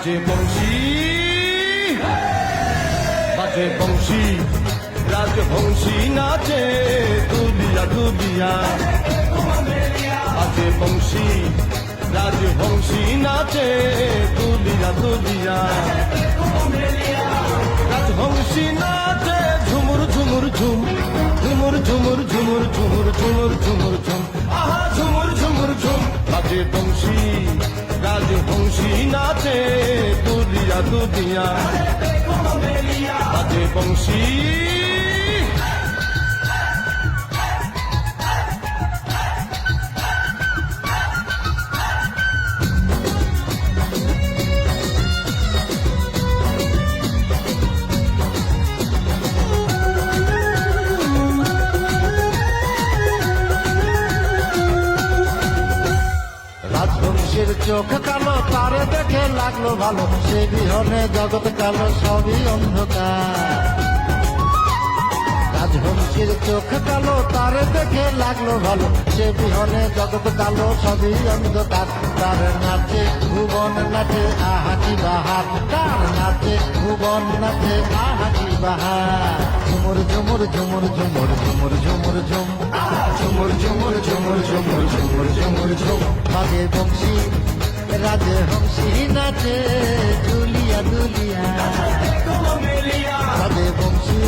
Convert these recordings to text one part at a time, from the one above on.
বাজে বংশী বাজে বংশী রাজবংশী নাচে দুলিয়া দুলিয়া বাজে বংশী রাজবংশী নাচে দুলিয়া দুলিয়া রাজবংশী নাচে ঝুমুর ঝুমুর ঝুম ঝুমুর ঝুমুর ঝুমুর ঝুমুর ঝুমুর ঝুমুর ঝুম আহা ঝুমুর ঝুমুর ঝুম বাজে বংশী রাজবংশী নাচে দুলিয়া দুলিয়া বাজে বংশী রাজবংশীর চোখ কালো তারে দেখে লাগলো ভালো সে বিহনে জগৎ কালো সবই অন্ধকার রাজবংশীর চোখ কালো তারে দেখে লাগলো ভালো সে বিহনে জগৎ কালো সবই অন্ধকার তার নাচে ভুবন নাচে আহাকি বাহার তার নাচে ভুবন নাচে আহাকি বাহার ঝুমুর ঝুমুর ঝুমুর ঝুমুর ঝুমুর ঝুমুর ঝুম ঝুমুর ঝুমুর ঝুমুর ঝুমুর ঝুমুর ঝুমুর ঝুম বাজে বংশী রাজবংশী নাচে দুলিয়া দুলিয়া বাজে বংশী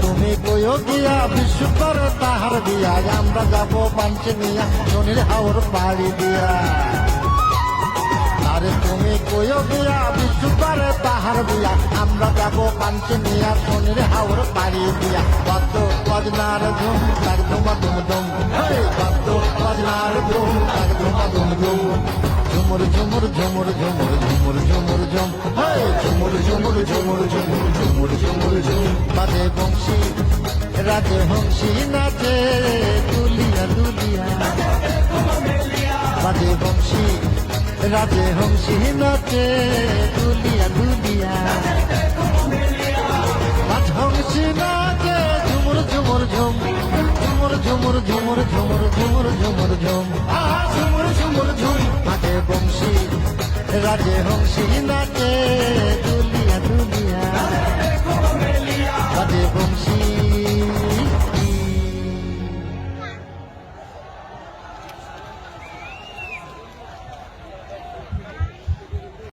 তুমি কইও গিয়া বিশ্ব করে তাহার দিয়া আমরা যাবো পাঞ্চে নিয়া শনির হাওর পাড়ি দিয়া আরে তুমি কইও গিয়া বিশ্ব করে তাহার দিয়া আমরা যাবো পাঞ্চে নিয়া শনির হাওর পাড়ি দিয়া বাদ্য বাজনার ধুম তার ধুমা ধুম ধুম বাদ্য বাজনার ধুম তার ধুমা ধুম ধুম ঝুমুর ঝুমুর ঝুমুর ঝুমুর ঝুমুর ঝুমুর ঝুম ঝুমুর ঝুমুর ঝুমুর ঝুমুর ঝুমুর ঝুমুর ঝুম বাজে বংশী রাজবংশী নাচে দুলিয়া দুলিয়া বাজে বংশী রাজবংশী নাচে দুলিয়া দুলিয়া রাজবংশী নাচে ঝুমুর ঝুমুর ঝুম ঝুমুর ঝুমুর ঝুমুর ঝুমুর ঝুমুর ঝুমুর ঝুম ঝুমুর ঝুমুর ঝুম বাজে বংশী রাজবংশী